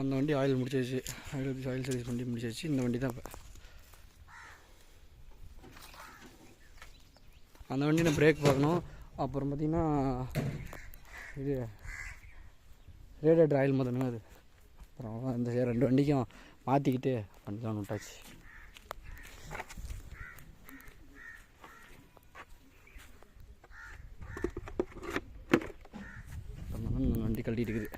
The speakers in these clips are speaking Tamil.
அந்த வண்டி ஆயில் முடிச்சாச்சு, ஆயில் சர்வீஸ் பண்ணி முடிச்சாச்சு. இந்த வண்டி தான் இப்போ. அந்த வண்டி நான் பிரேக் பார்க்கணும். அப்புறம் பார்த்திங்கன்னா இது ரேடியேட்டர் ஆயில் மாற்றணுங்க. அது அப்புறம் இந்த 2 வண்டிக்கும் மாற்றிக்கிட்டு பண்ணிக்கலாம் விட்டாச்சு. வண்டி கழட்டிட்டு இருக்குது.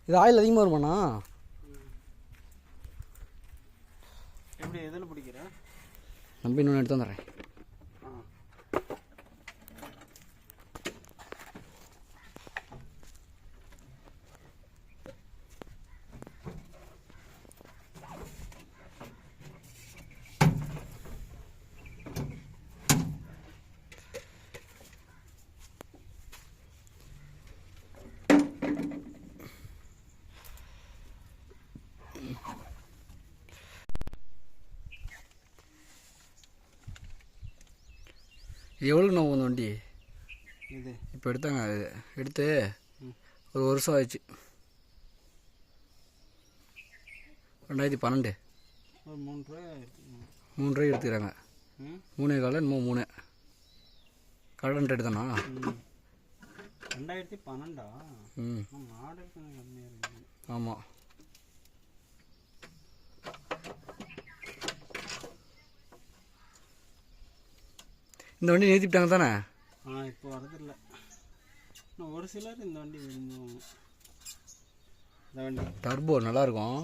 இது ஆயில் அதிகமாக வருமாண்ணா? எப்படி எதில் பிடிக்கிறேன்? நம்பி இன்னொன்று எடுத்து வந்துடுறேன். இது எவ்வளோண்ணா போகுது வண்டி? இது இப்போ எடுத்தாங்க, எடுத்து ஒரு வருஷம் ஆயிடுச்சு. 2012 3 ரூபாய் எடுத்துக்கிறாங்க. 3 காலம் என்னமோ 3 கடன் ரேட்டு தானா? 2012. மாடல் கம்மியாக இருக்குது. ஆமாம். இந்த வண்டி நிறுத்திவிட்டாங்க தானே? இப்போ வரதில்ல. ஒரு சிலர் இந்த வண்டி விரும்புவாங்க. இந்த வண்டி டர்போ நல்லாயிருக்கும்,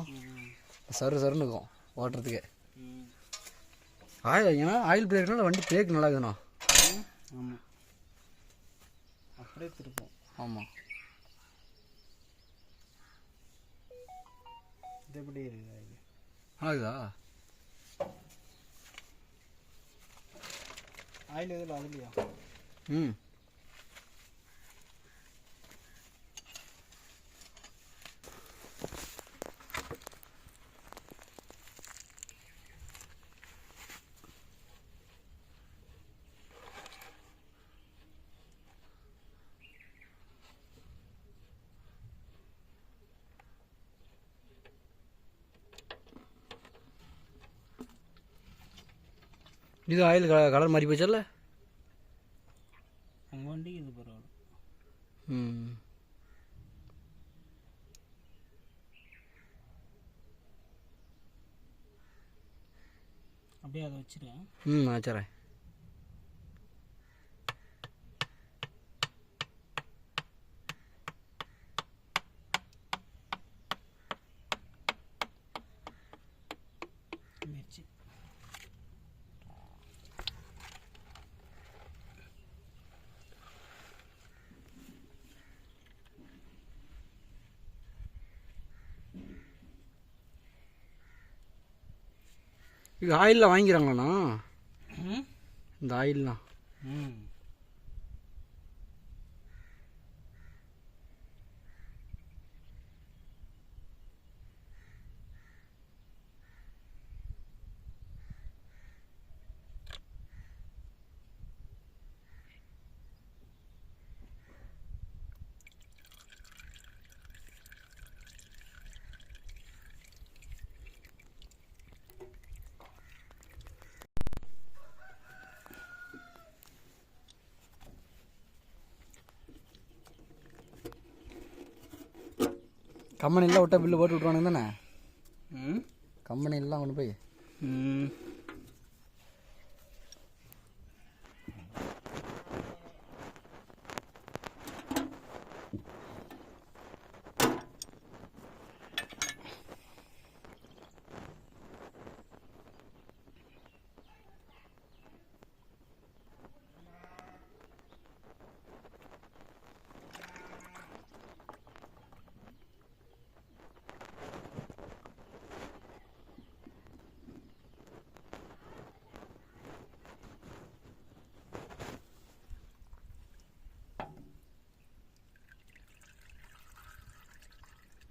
சருன்னு இருக்கும் ஓட்டுறதுக்கு. ஏன்னா ஆயில் பிரேக்னால வண்டி பிரேக் நல்லா இருக்குதுண்ணா. ஆமாம், அப்படியே திருப்போம். ஆமாம். இது எப்படி இருக்குது? ஆகுதா? ஆயில் எதில் அதுலையா? இது ஆயில் கலர் மாறி போச்சல்ல? உங்கள் வண்டிக்கு இது பரவாயில்ல. அப்படியே அதை வச்சுருக்கேன். வச்சுறேன். மிர்ச்சி இது ஆயிலெலாம் வாங்கிக்கிறாங்களாண்ணா? இந்த ஆயிலெலாம் கம்பெனிலாம் விட்டா பில்லு போட்டு விட்ருவானுங்க தானே? கம்பெனிலாம் கொண்டு போய்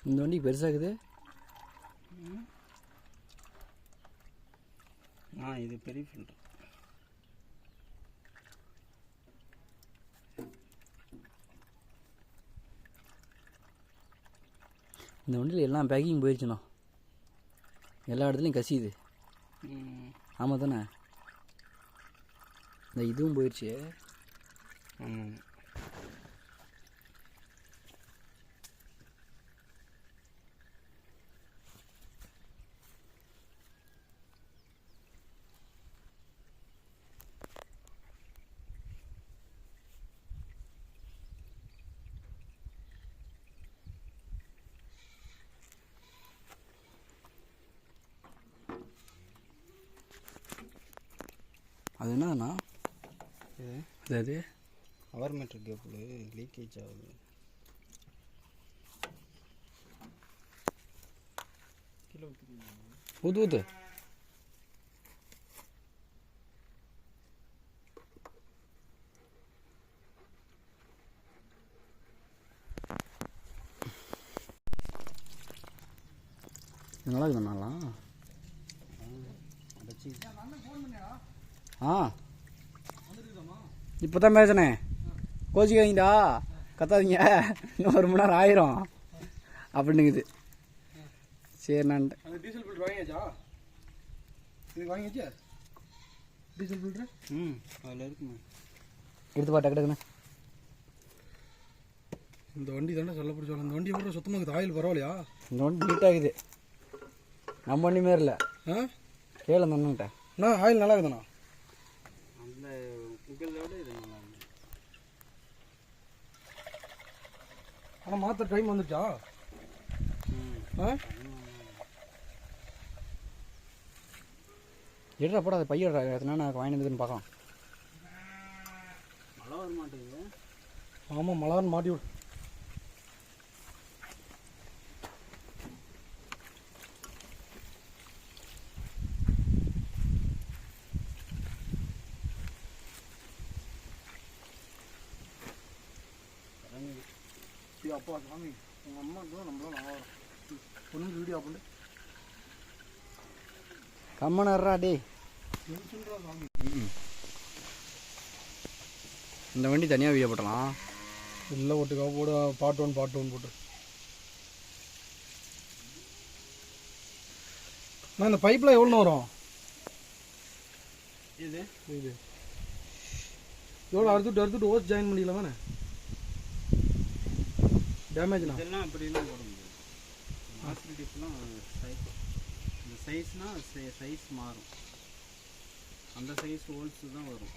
இந்த வண்டி பெருசாகுது. இது பெரிய ஃபில்டர். சைடில் எல்லாம் பேக்கிங் போயிடுச்சுண்ணா, எல்லா இடத்துலையும் கசியுது. ஆமாம் தானே, இந்த இதுவும் போயிடுச்சு. அது என்னண்ணா அது அவர் மீட்டர் கேபிள் லீக்கேஜ் ஆகுது. ஊத்து ஊத்து. நல்லா இருக்குதுண்ணாலாம். ஆ இப்போ தான் பேசுனே, கோச்சிக்காதீங்கடா, கத்தாதீங்க, இன்னும் 1 மணி நேரம் ஆயிரும் அப்படின்னுக்குது. சரிண்ணான்ட்டு. அந்த டீசல் ஃபில்டர் வாங்கியாச்சா? இது வாங்கியாச்சா டீசல் ஃபில்டர்? அதில் இருக்குமா? எடுத்து பாட்டு கிடக்குண்ணே. இந்த வண்டி தானே சொல்ல பிடிச்சோம். இந்த வண்டி எவ்வளோ சுத்தமாக இருக்குது, ஆயில் பரவாயில்லையா? இந்த வண்டி நீட்டாகுது, நம்ம வண்டி மாரி இல்லை. கேளு அந்த அண்ணன்கிட்ட. அண்ணா ஆயில் நல்லா இருக்குதுண்ணா. அந்த உங்களோட இது நல்லா இருக்கு. ஆனால் மாற்ற டைம் வந்துச்சா? எடுறா போட, அது பையடா, எத்தனை நான் வாங்கினதுன்னு பார்க்கலாம். மழை வர மாட்டேங்குது. ஆமாம், மழை மாட்டி விடு. அப்பா சாமி, உங்கள் அம்மா தான் நம்மளாம் நல்லா வரும். பொண்ணு வீடியோ பண்ணு. கம்மனர்றா டே. சாமி இந்த வண்டி தனியாக வீடியோ போட்டலாம். இல்லை ஒட்டுக்காக போடு, பார்ட் 1 போட்டு. நான் இந்த பைப்பில் எவ்வளோ வரும்? இது எவ்வளோ அறுத்துட்டு ஓஸ் ஜாயின் பண்ணிக்கலாம் தானே? டேமேஜ்னா இதெல்லாம் அப்படிலாம் போட முடியாது. ஹாஸ்பிட்டல்ஸ்லாம் இந்த சைஸ்னால் சைஸ் மாறும். அந்த சைஸ் ஹோல்ஸ் தான் வரும்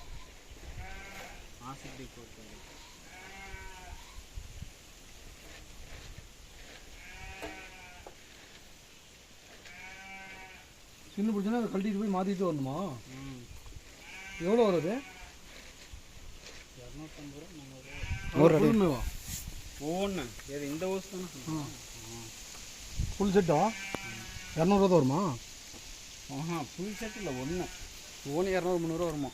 ஹாஸ்பிட்டல் பொறுத்தவரை. சின்ன பிரச்சனை அதை கழட்டிட்டு போய் மாற்றிட்டு வரணுமா? எவ்வளோ வருது? 250 ரூபா 300 ரூபா ஒவ்வொன்று. சரி, இந்த ஹோஸ் தானே ஃபுல் செட்டா 200 தான் வருமா? ஃபுல் செட் இல்லை, ஒன்று 200-300 வருமா?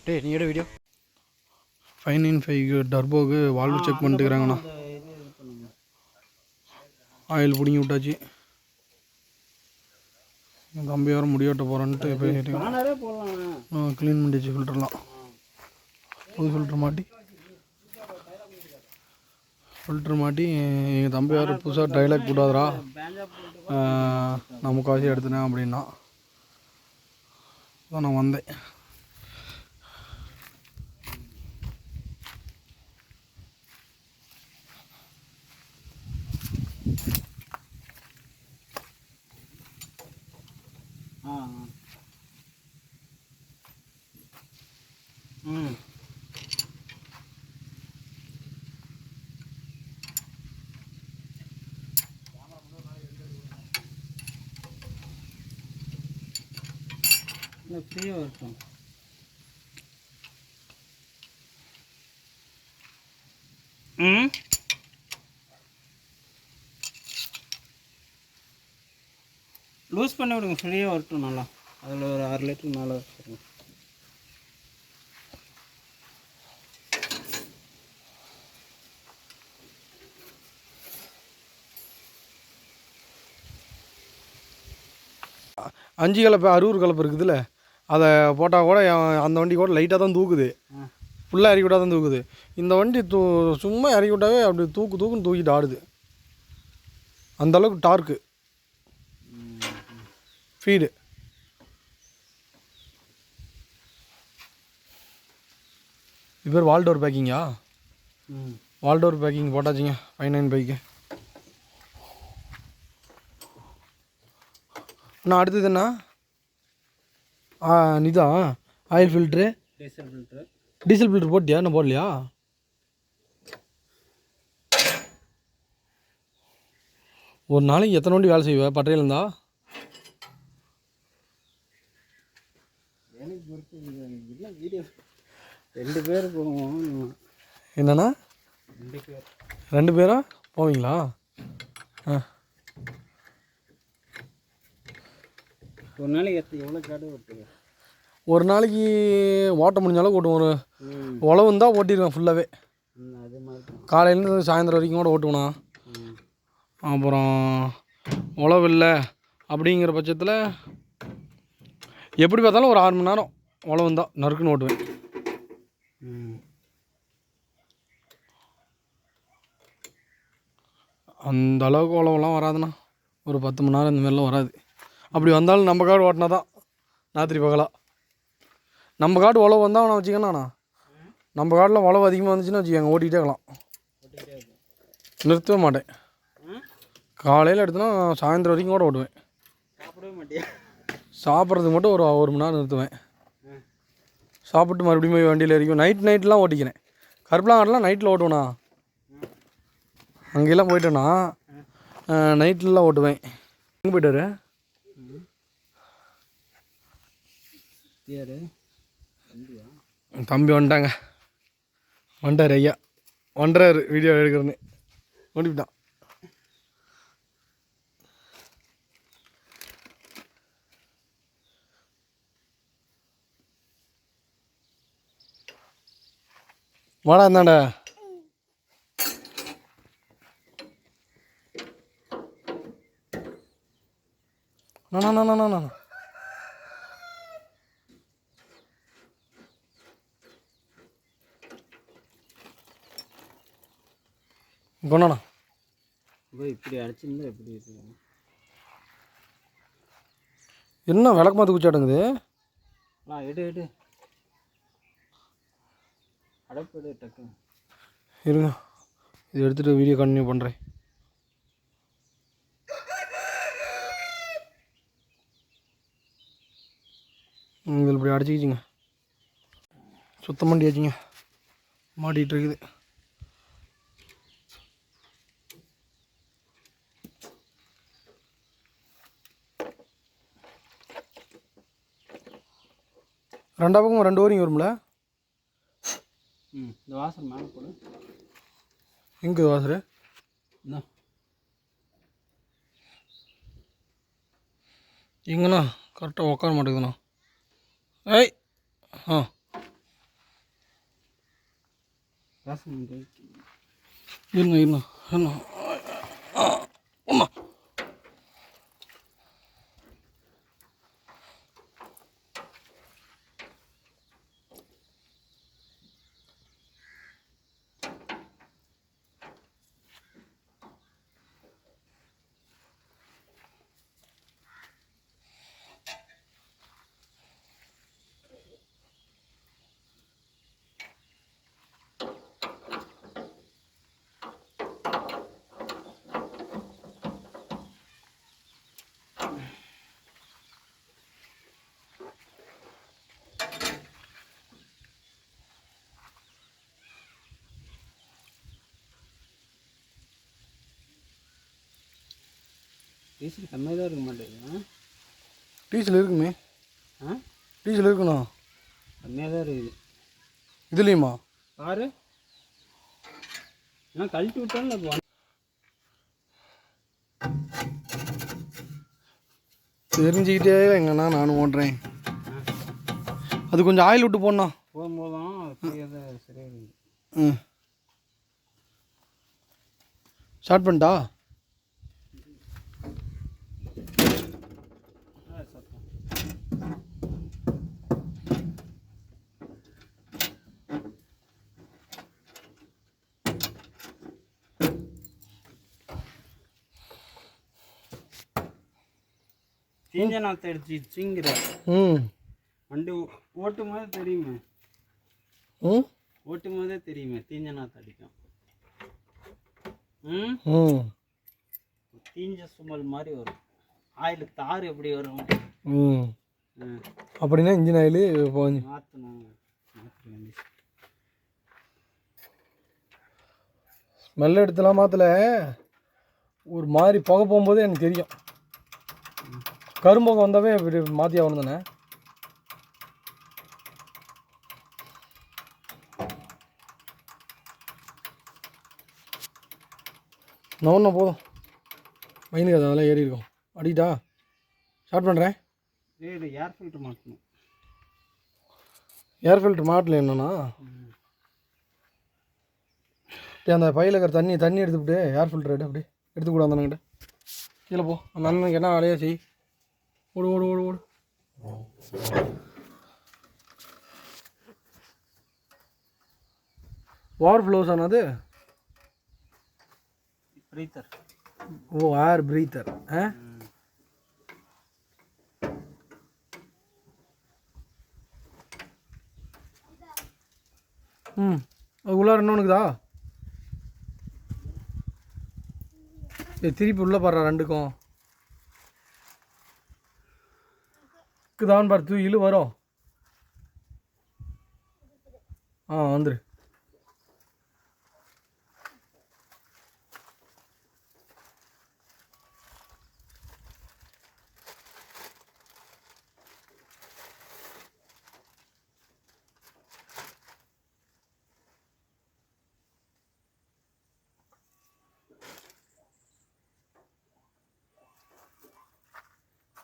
டே நீ எடு வீடியோ. 595 டர்போக்கு வால்வு செக் பண்ணிட்டுக்கிறாங்கண்ணா. ஆயில் பிடிங்கி விட்டாச்சு. என் தம்பி வேறு முடிவெட்ட போகிறான்ட்டு பேசிட்டு க்ளீன் பண்ணிடுச்சு ஃபில்டர்லாம். புது ஃபில்டர் மாட்டி எங்கள் தம்பி வேறு புதுசாக டைலாக் போட்டாதரா, நான் முக்கால்வாசி எடுத்துனேன் அப்படின்னா தான் நான் வந்தேன். ஃப்ரீயாக இருக்கும். லூஸ் பண்ணி விடுங்க, ஃப்ரீயாக வரட்டும் நல்லா. அதில் ஒரு 6 லிட்டர் மேலே வச்சுருங்க. 5 கலப்பை அரூர் கலப்பை இருக்குதுல்ல, அதை போட்டால் கூட அந்த வண்டி கூட லைட்டாக தான் தூக்குது, ஃபுல்லாக இறக்கி விட்டால் தான் தூக்குது. இந்த வண்டி சும்மா இறக்கி விட்டாவே அப்படி தூக்குன்னு தூக்கிட்டு ஆடுது. அந்தளவுக்கு டார்க்கு ஃபீடு. இது பேர் வால்டோர் பேக்கிங்கா? வால்டோர் பேக்கிங் போட்டாச்சுங்க 59 பைக்கு. அண்ணா அடுத்தது என்ன? இதுதான் ஆயில் ஃபில்ட்ரு, டீசல் ஃபில்ட்ரு போட்டியா? என்ன போடலையா? ஒரு நாளைக்கு எத்தனை வண்டி வேலை செய்வேன் பட்டையில் இருந்தா? எனக்கு பொறுத்து வீடியோ 2 பேர் போவோம். என்னண்ணா 2 பேர்? 2 பேரா போவீங்களா? ஒரு நாளைக்கு எவ்வளோ காடு ஓட்டுங்க? ஒரு நாளைக்கு ஓட்ட முடிஞ்சாலும் ஓட்டுவோம். ஒரு உழவு இருந்தால் ஓட்டிடுவேன் ஃபுல்லாகவே. அதே மாதிரி காலையிலேருந்து சாயந்தரம் வரைக்கும் கூட ஓட்டுவேண்ணா. அப்புறம் உழவு இல்லை அப்படிங்கிற பட்சத்தில் எப்படி பார்த்தாலும் ஒரு 6 மணி நேரம் உழவு இருந்தால் நறுக்குன்னு ஓட்டுவேன். அந்த அளவுக்கு உழவெல்லாம் வராதுண்ணா. ஒரு 10 மணி நேரம் இந்த மாதிரிலாம் வராது. அப்படி வந்தாலும் நம்ம காடு ஓட்டினா தான் ராத்திரி பகலாக. நம்ம காடு உழவு வந்தால் நான் வச்சுக்கண்ணா, நம்ம காட்டில் உழவு அதிகமாக வந்துச்சுன்னா வச்சுக்கோங்க ஓட்டிகிட்டே இருக்கலாம், நிறுத்தவே மாட்டேன். காலையில் எடுத்தோன்னா சாயந்தரம் வரைக்கும் கூட ஓட்டுவேன். சாப்பிடவே மாட்டியா? சாப்பிட்றதுக்கு மட்டும் ஒரு மணி நேரம் நிறுத்துவேன். சாப்பிட்டு மறுபடியும் போய் வண்டியில் இறக்கும். நைட்லாம் ஓட்டிக்கிறேன். கருப்பலாங்காட்டெலாம் நைட்டில் ஓட்டுவேண்ணா. அங்கெல்லாம் போயிட்டேன்னா நைட்லலாம் ஓட்டுவேன். எங்கே போயிட்டாரு தம்பி? வந்துட்டாங்க, வந்துட்டார் ஐயா, வந்துறாரு வீடியோ எடுக்கிறேன்னு ஓடிவிட்டான். வாடா இருந்தாண்டா. நான் கொண்டாண்ணா. இப்படி அடிச்சிருந்தா எப்படி என்ன விளக்கு மாற்ற குச்சாட்டுங்குது? எடு அடப்பு எடு டக்கு. இருங்க, இது எடுத்துகிட்டு வீடியோ கண்டினியூ பண்ணுறேன். இதில் இப்படி அடிச்சிக்கிச்சிங்க, சுத்தம் பண்ணியாச்சுங்க, மாட்டிகிட்டு இருக்குது. ரெண்டா பக்கம் 2 ஓரிங்க வரும்ல? இந்த வாசல் மேலே போடு. எங்கே வாசரு? எங்கண்ணா கரெக்டாக உட்கார மாட்டேங்குதுண்ணா. ஏய் இருண்ணா ஒன்றா. டீசல் கம்மியாக தான் இருக்க மாட்டேங்குது. டீசல் இருக்குமே. டீசல் இருக்குண்ணா, கம்மியாக தான் இருக்குது. இதுலேயுமா பாரு, நான் கழட்டி விட்டாலும் தெரிஞ்சுக்கிட்டே எங்கண்ணா நானும் ஓட்டுறேன். அது கொஞ்சம் ஆயில் விட்டு போடணா. போகும்போதும் சரியாக இருக்குது. ஸ்டார்ட் பண்ணிட்டா? தீஞ்ச நாற்று எடுத்துச்சுங்கிற ம் வண்டி ஓட்டும் போது தெரியுமே, ம் ஓட்டும் போதே தெரியுமே தீஞ்ச நாற்று அடிக்கும். ம் ம் தீஞ்ச சுமல் மாதிரி வரும். ஆயில் தார் எப்படி வரும்? ம் அப்படின்னா இன்ஜின் ஆயில் மாற்றணும், மாற்ற வேண்டிய. ஸ்மெல் எடுத்துலாம் மாற்றல, ஒரு மாதிரி புகை போகும்போது எனக்கு தெரியும். கரும்புகை வந்தாவே இப்படி மாற்றி ஆகணும் தானே. நோன்னா போதும், மைனுக்கு அதெல்லாம் ஏறி இருக்கும். அடிக்கிட்டா ஸ்டார்ட் பண்ணுறேன். ஏர் ஃபில்டர் மாற்றணும். ஏர் ஃபில்டர் மாட்டல என்னன்னா, அந்த பையில் இருக்கிற தண்ணி எடுத்துக்கிட்டு ஏர் ஃபில்டர் அப்படியே எடுத்துக்கூட அண்ணன்கிட்ட கீழே போ. அந்த அண்ணனுக்கு என்ன வேலையா செய். ஓடு ஓடு ஓடு ஓடு. வார் ஃப்ளோஸ் ஆனது. பிரீத்தர். ஓ ஏர் பிரீத்தர். அது உள்ளார இன்னொன்னுக்குதா. திருப்பி உள்ளே பாடுறா ரெண்டுக்கும் தான் பார்த்து இழு வரும். வந்துரு.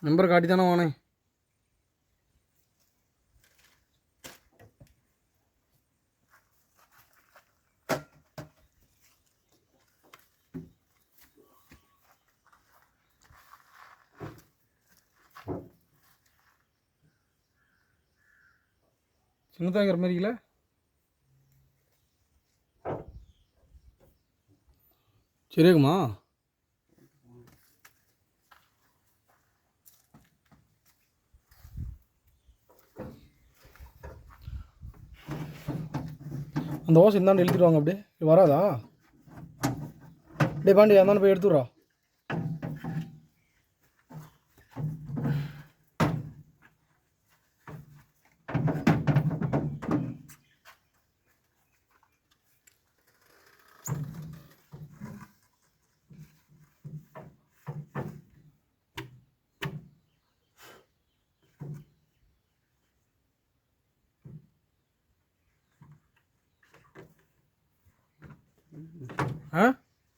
நம்பர் காட்டி தானே வானே. சின்னதாக இருக்கிற மாதிரி இல்லை. சரியாகுமா? அந்த ஓசை இந்தாண்டு எழுதிட்டு வாங்க. அப்படியே இது வராதா? அப்படியே பாண்டி அந்தாண்டு போய் எடுத்துடுறா.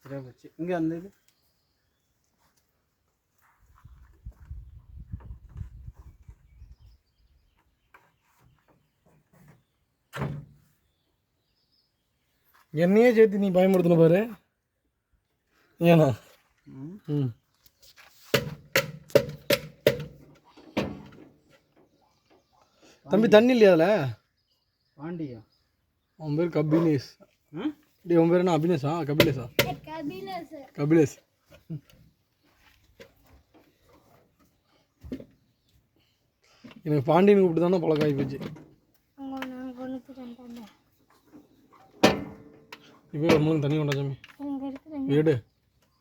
சரியா போச்சு. இங்கே அந்த இது என்னையே சேர்த்து நீ பயமுறுத்தின பாரு. ஏண்ணா? தம்பி தண்ணி இல்லையா அதில்? பாண்டியா அவன் பேர் கபிலேஷ். உன் பேர் என்ன? அபினேஷா? கபிலேஷா? கபிலேஷ். எனக்கு பாண்டியன் கூப்பிட்டு தானே பழக்காய் போச்சு. இப்போ ஒரு மூணு தண்ணி கொண்டா சாமி. எடு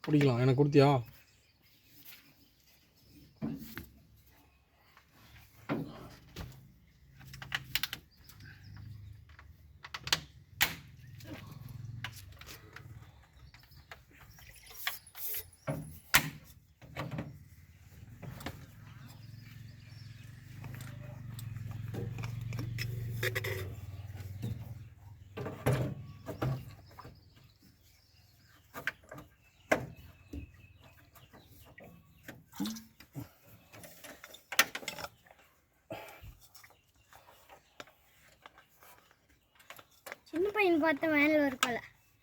குடிக்கலாம். எனக்கு கொடுத்தியா? சின்ன பையன் பார்த்த மேலே ஒரு கொலை.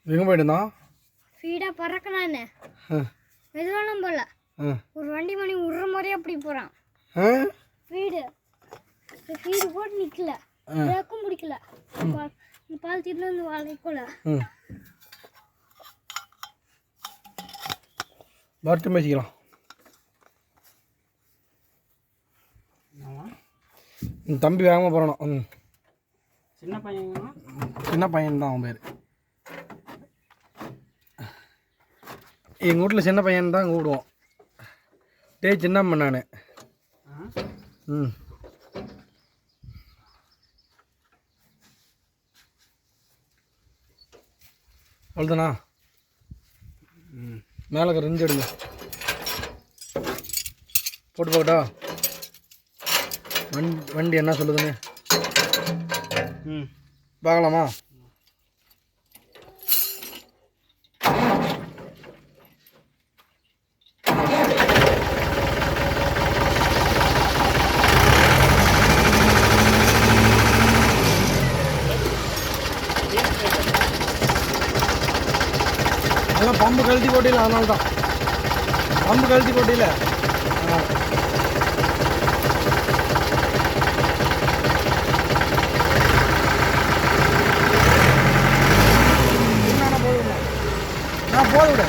எங்கே போயிட்டுருந்தான்? ஃபீடாக பறக்கலான்னு மெதுவாலாம் போல. ஒரு வண்டி மணி உருற மாதிரியே அப்படி போகிறான். ஃபீடு போட்டு நிற்கல, பிரேக்கும் பிடிக்கல. பால் தீட்டில் வந்து வாழைக்கோல வரட்டும் பேசிக்கலாம். தம்பி வேகமாக போகிறானோ. சின்ன பையங்கன்னா சின்ன பையன் தான் அவன் பேர். எங்கள் வீட்டில் சின்ன பையன் தான் கூப்பிடுவோம். டேய் சின்னம்மன் நான். ம் அவ்வளோதானா? மேலே ரெஞ்சு எடுங்க போட்டு போகட்டா. வண்டி என்ன சொல்லுதுன்னு பார்க்கலாமா? அதெல்லாம் பம்பு கழட்டி போட்டில, அதனால தான் பம்பு கழட்டி போட்டில. நான் போய் விட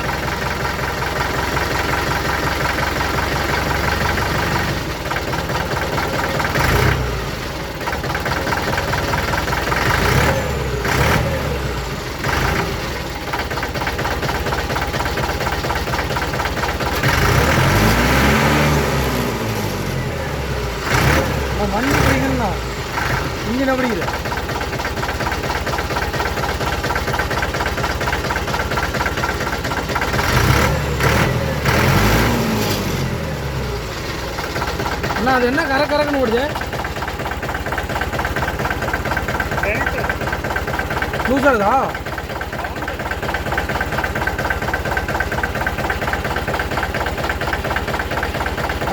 வண்டி பிடிக்கணும்னா இன்ஜின் பிடிக்குது. அண்ணா அது என்ன கரக்குன்னு ஓடுது? லூசாகுதா?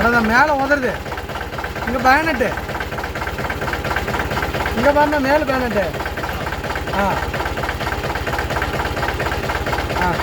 அதான் மேலே உதருது. இங்கே பேனட்டு, இங்கே பாருங்க மேலே பேனட்டு. ஆ ஆ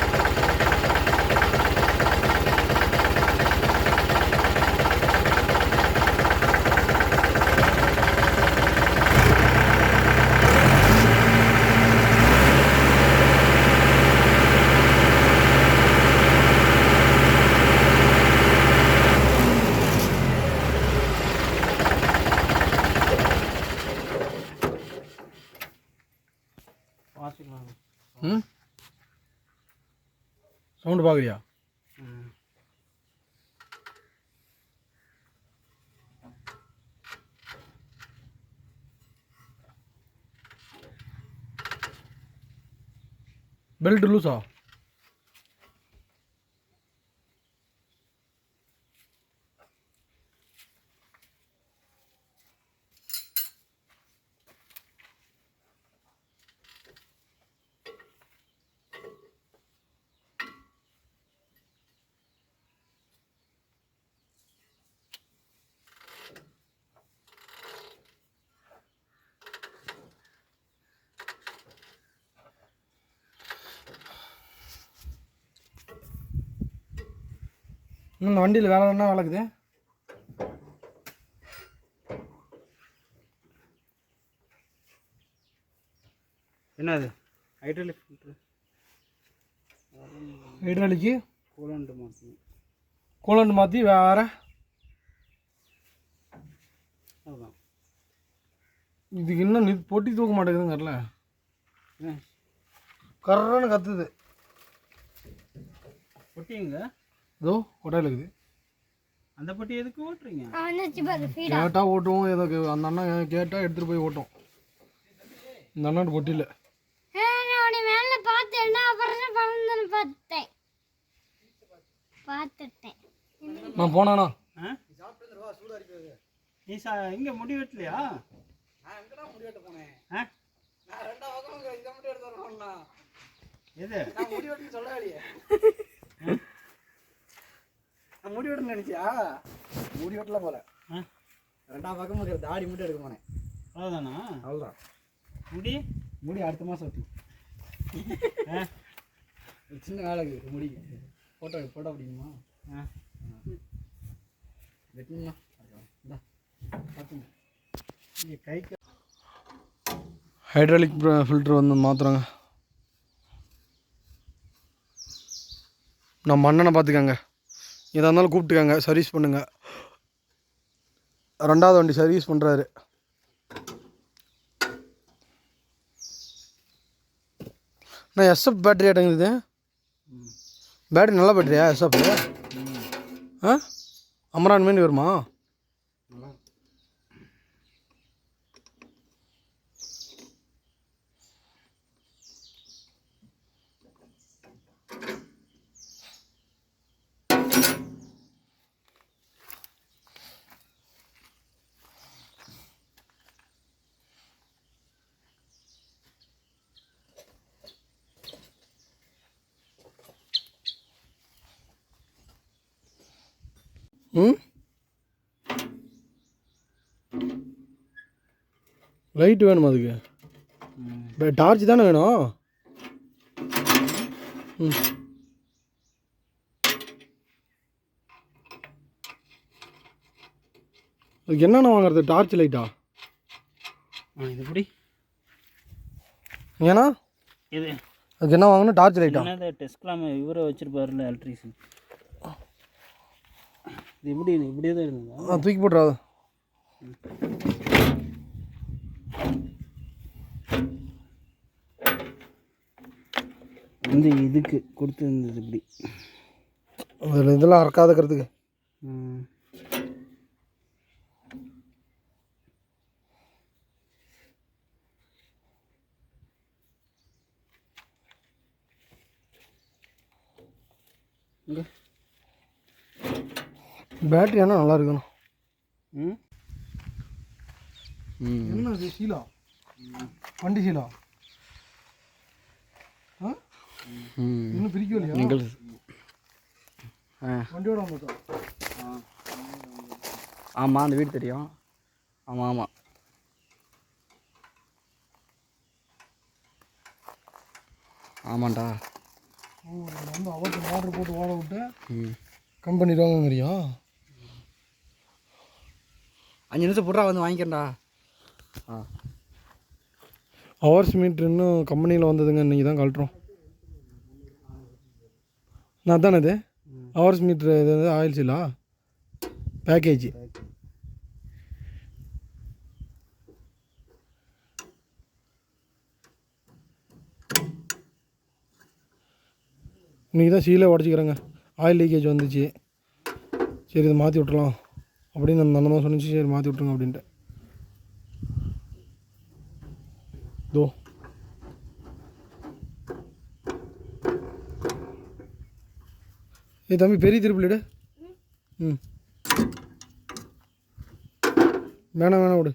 ம் சவுண்டு பார்க்குறியா? பெல்ட் லூஸா? இந்த வண்டியில் வேலை என்ன வேலைக்குது? என்னது? Hydraulic filter. ஹைட்ராலிக்கு கூலண்ட் மாற்றணும். கூலண்ட் மாற்றி வேறு. அதுதான் இதுக்கு இன்னும் பொட்டி தூக்க மாட்டேங்குதுங்கல்ல. கர்றன்னு கத்துது. பொட்டிங்க இதோ கொட்டாயில் இருக்குது. அந்த பொட்டி எதுக்கு ஓட்டுறீங்க? கேட்டால் ஓட்டுவோம். ஏதோ அந்த அண்ணன் கேட்டால் எடுத்துகிட்டு போய் ஓட்டும். இந்த அண்ணன் பொட்டியில் நான் போனானா? நீ இங்கே முடி வெட்டலையா? முடி வெட்ட போனேன். நான் ரெண்டாவது பக்கம் இதை மட்டும் எடுத்து வரணும்னா எது? நான் முடி வெட்டுன்னு சொல்லவே இல்லையே. நான் முடி வெட்டுன்னு நினைச்சியா? முடி வெட்டலாம் போல. ரெண்டாவது பக்கம் இருக்கிற தாடி மட்டும் எடுக்க போனேன். அவ்வளோதானா? அவ்வளோதான். முடி அடுத்த மாதம் வெட்டி. சின்ன வேலை இருக்குது முடிக்கு. ஃபோட்டோ பிடிக்குமா? வெட்டணும்னா பார்த்துங்க. இங்கே கைக்கு ஹைட்ராலிக் ஃபில்ட்ரு வந்து மாற்றுறாங்க. நம்ம அண்ணனை பார்த்துக்கங்க. எதாக இருந்தாலும் கூப்பிட்டுக்கங்க, சர்வீஸ் பண்ணுங்கள். ரெண்டாவது வண்டி சர்வீஸ் பண்ணுறாரு. நான் எஸ்எஃப் பேட்டரி ஆட்டங்குது. பேட்டரி நல்ல பேட்டரியா எஸ்எஃப்? ஆ அமரான் மாரி வருமா? நல்லா ம் லைட் வேணுமா அதுக்கு? டார்ச் தானே வேணும். ம் அதுக்கு என்னென்ன வாங்குறது? டார்ச் லைட்டா? இது எப்படி ஏன்னா இது அதுக்கு என்ன வாங்கணும்? டார்ச் லைட்டா? என்னது டெஸ்ட்லாம் இவரை வச்சுருப்பாருல எலக்ட்ரிஷியன். இது எப்படி இப்படியே தான் இருந்ததா? தூக்கி போட்டுறாது. வந்து இதுக்கு கொடுத்துருந்தது இப்படி. அதில் இதெல்லாம் அறக்காதுக்கிறதுக்கு. இங்கே பேட்டரி ஆனால் நல்லா இருக்கணும். ம் என்ன இது சீலா? வண்டி சீலா? ஆ இன்னும் பிரிக்கலையா? நீங்கள் வண்டியோட மொத்தம். ஆமாம் அந்த வீடு தெரியும். ஆமாம் ஆமாம். ஆமாண்டா. வந்து அவருக்கு ஆர்டர் போட்டு ஓட விட்டு ம் கம்பெனி வாங்கங்கிறியா? 5 நிமிஷம் போட்றா வந்து வாங்கிக்கிறேன்டா. ஹவர்ஸ் மீட்ரு இன்னும் கம்பெனியில் வந்ததுங்க, இன்றைக்கி தான் கழட்டுறோம். நான் தானே இது ஹவர்ஸ் மீட்ரு? இது வந்து ஆயில் சீலா பேக்கேஜ். இன்றைக்கி தான் சீலை உடச்சிக்கிறேங்க. ஆயில் லீக்கேஜ் வந்துச்சு. சரி இதை மாற்றி விட்றலாம் அப்படின்னு அந்த அண்ணன் சொன்னிச்சு. சரி மாற்றி விட்ருங்க அப்படின்ட்டு. தோ தம்பி பெரிய திருப்பிலிடு. ம் வேணாம் விடு.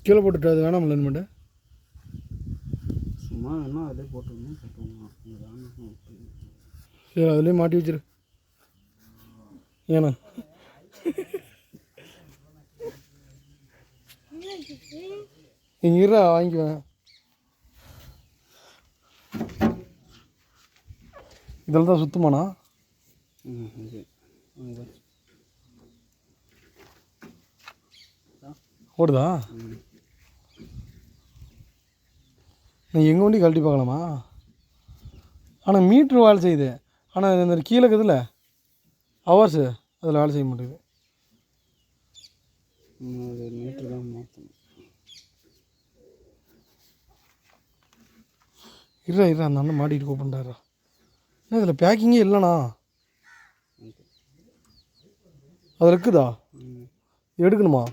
கீழே போட்டுட்டு அது வேணாம்ல இனிமேட்டு. சும்மா என்ன அதிலே போட்டுருந்தோம் சரி அதுலேயே மாட்டி வச்சிரு. ஏண்ணா இங்கே இருடா வாங்கிக்குவேன். இதில் தான் சுத்தமாண்ணா ஓடுதா? நான் எங்கள் வண்டி கழட்டி பார்க்கலாமா? ஆனால் மீட்ரு வேலை செய்யுது. ஆனால் இந்த கீழே இருக்குதுல்ல ஹவர்ஸு அதில் வேலை செய்ய மாட்டேங்குது. மீட்ரு தான் மாற்றணும். இருடா அந்த அண்ணன் மாட்டிகிட்டு கூப்பிட்டாரா? என்ன இதில் பேக்கிங்கே இல்லைண்ணா? அதில் இருக்குதா? எடுக்கணுமா?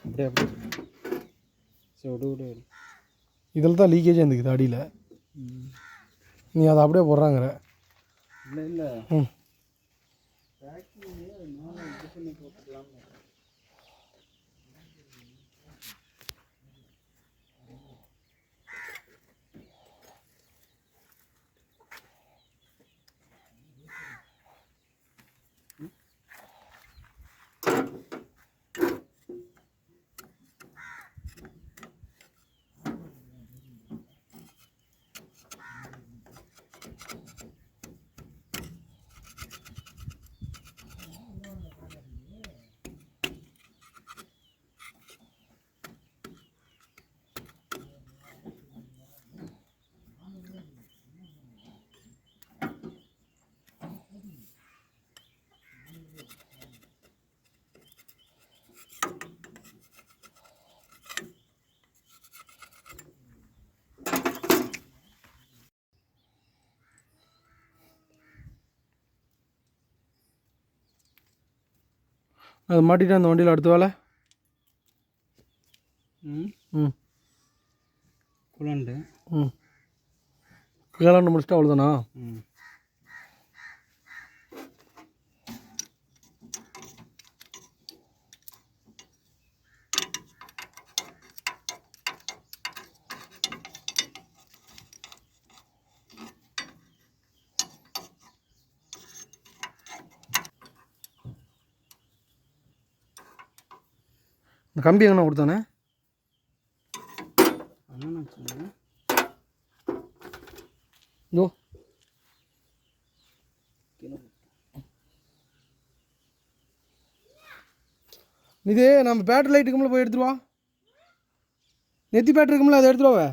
அப்படியே அப்படியே சரி விடு விடு. இதில் தான் லீக்கேஜ் இருந்துக்குது அடியில். நீ அதை அப்படியே போடுறாங்கிற? இல்லை இல்லை ம் பேக்கிங்லேயே மேலே இது பண்ணி போட்டுக்கலாம்னு. அது மாட்டிட்டு அந்த வண்டியில் அடுத்த வேலை. ம் குழண்டு. கேளாண்டு முடிச்சுட்டு அவ்வளோதானா? இந்த கம்பி எங்கண்ணா கொடுத்தானே? இதோ இது நம்ம பேட்டரி லைட் இருக்கும்ல, போய் எடுத்துருவா. நெத்தி பேட்டரி இருக்கும்ல, அதை எடுத்துருவாவே.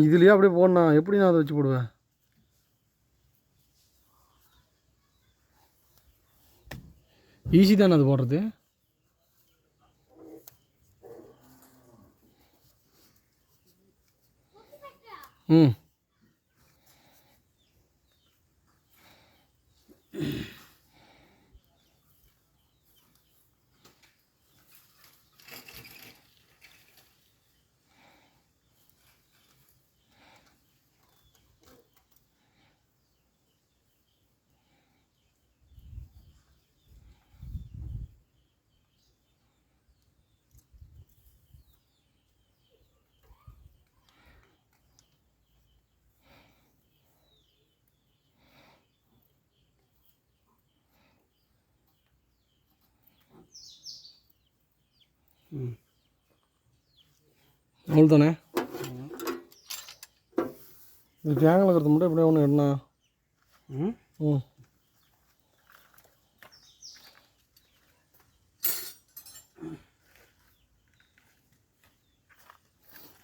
இதுலேயே அப்படியே போடணா, எப்படி நான் அதை வச்சு போடுவேன்? ஈஸி தானே அது போடுறது. ம் அவ்வளோதானே. இது டேங்கில் இருக்கிறது மட்டும் எப்படியா ஒன்று என்ன?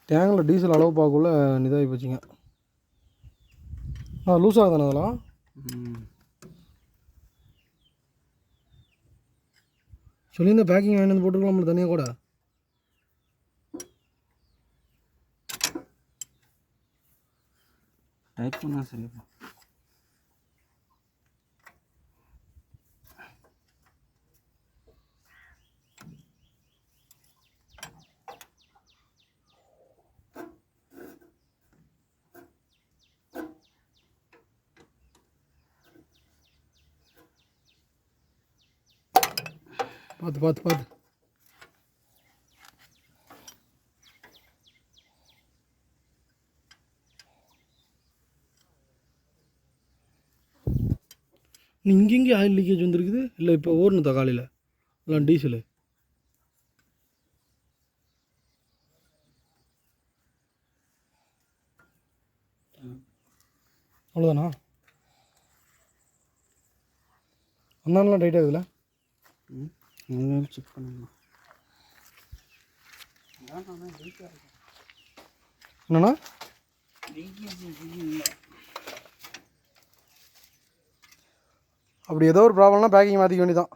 டேங்கில் டீசல் அளவு பார்க்கக்குள்ள இதாகி போச்சுங்க. லூஸ் ஆகுதானே அதெல்லாம்? சொல்லியிருந்தேன் பேக்கிங் வாங்கி வந்து போட்டுருக்கலாம்ல தனியாக கூட. டைப் பண்ணா சரிப்பா. பார்த்து பார்த்து பார்த்து. இங்கெங்கே ஆயில் லீக்கேஜ் வந்துருக்குது. இல்லை இப்போ ஓடணுதா காலையில் இல்லை டீசலு? அவ்வளோதானா? அந்தாண்டெலாம் டைட் ஆகுதுல்ல? செக் பண்ணலாம். என்னண்ணா? அப்படி ஏதோ ஒரு ப்ராப்ளம்னா பேக்கிங் மாற்றிக்க வேண்டியதான்.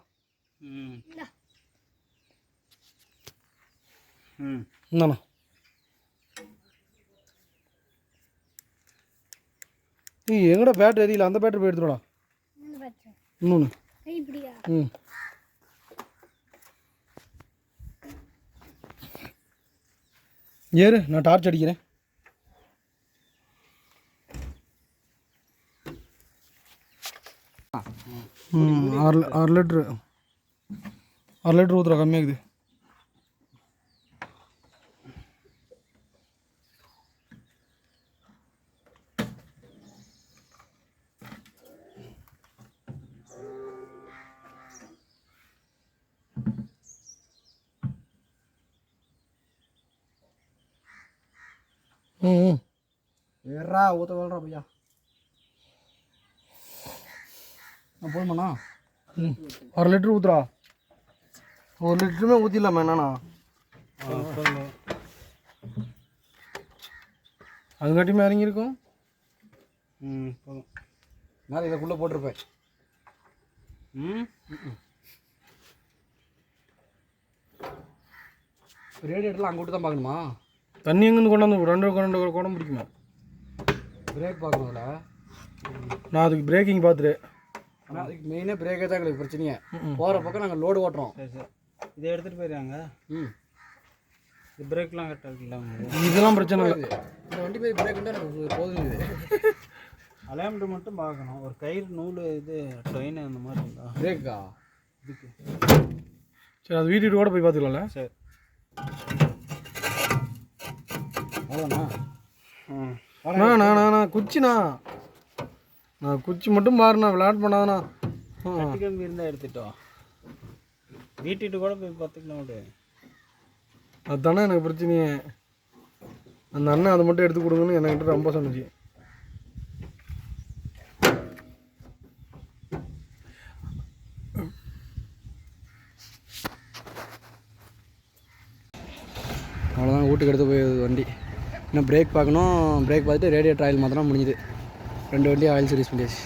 என்னண்ணா? நீ எங்கடா பேட்டரி எரியல? அந்த பேட்டரி போய் எடுத்துடா. இன்னொன்று. ஏறு, நான் டார்ச் அடிக்கிறேன். ஆறு லிட்ரு ஊற்றுறா, கம்மியாகுது. ஏறா ஊற்ற வளரா பையா. நான் போதுமாண்ணா? 1/2 லிட்ரு ஊற்றுறா. 1 லிட்டருமே ஊற்றிடலாமா என்னண்ணா? அதுங்காட்டியுமே இறங்கியிருக்கும். போதும். நான் இதுக்குள்ளே போட்டிருப்பேன். ரேடியேட்டர்லாம் அங்கே விட்டு தான் பார்க்கணுமா? தண்ணி எங்கேருந்து கொண்டாந்து 2 குடம் பிடிக்குமா? பிரேக் பார்க்கணும்ல. நான் அதுக்கு பிரேக்கிங் பார்த்துட்டு. ஆனால் அதுக்கு மெயினாக பிரேக்கே தான் எங்களுக்கு பிரச்சனையே. போகிற பக்கம் நாங்கள் லோடு ஓட்டுறோம். சரி சரி, இதை எடுத்துகிட்டு போயிடுறாங்க. இது பிரேக்லாம் கரெக்டாக இருக்குல்ல உங்களுக்கு? இதெல்லாம் பிரச்சனை இல்லை. இந்த வண்டி போய் பிரேக்குன்னா எனக்கு போதும். இது அலைன்மெண்ட் மட்டும் பார்க்கணும். ஒரு கயிறு நூல் இது ட்ரெயின் அந்த மாதிரி இருந்தா பிரேக்கா இதுக்கு. சரி, அது வீட்டுக்கு கூட போய் பார்த்துக்கலாம்ல? சரி, அவ்வளோண்ணா. நான் குச்சிண்ணா, நான் குச்சி மட்டும் பாருண்ணா, விளையாட் பண்ணாதண்ணா. கட்டி கம்பி இருந்தால் எடுத்துட்டோம். வீட்டுட்டு கூட போய் பார்த்துக்கலாம் விடு. அதுதானே எனக்கு பிரச்சனையே. அந்த அண்ணன் அதை மட்டும் எடுத்து கொடுங்கன்னு என்கிட்ட ரொம்ப சொன்னிச்சு. அவ்வளோதான், வீட்டுக்கு எடுத்து போய் வண்டி. இன்னும் பிரேக் பார்க்கணும். பிரேக் பார்த்துட்டு ரேடியேட்டர் ஆயில் மாத்திரம் முடிஞ்சுது. 2 வண்டி ஆயில் சர்வீஸ் பண்ணியாச்சு.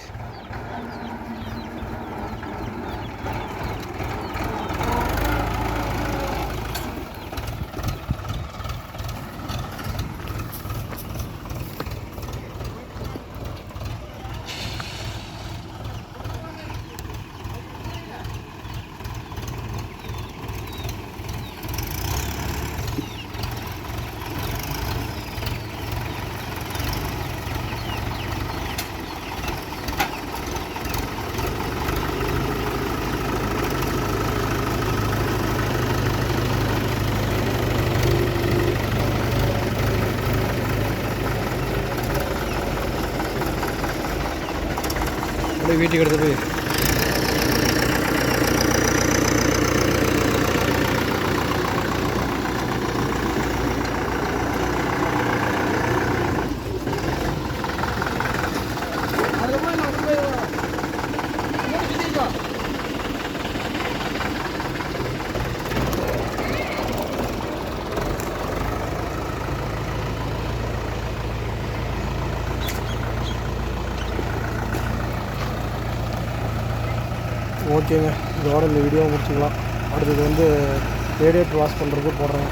அப்படியே வீட்டுக்கு எடுத்து போய் ஓகேங்க, இதோட இந்த வீடியோ முடிச்சுக்கலாம். அடுத்தது வந்து ரேடியேட்டர் வாஷ் பண்ணுறதுக்கு போடுறேன்.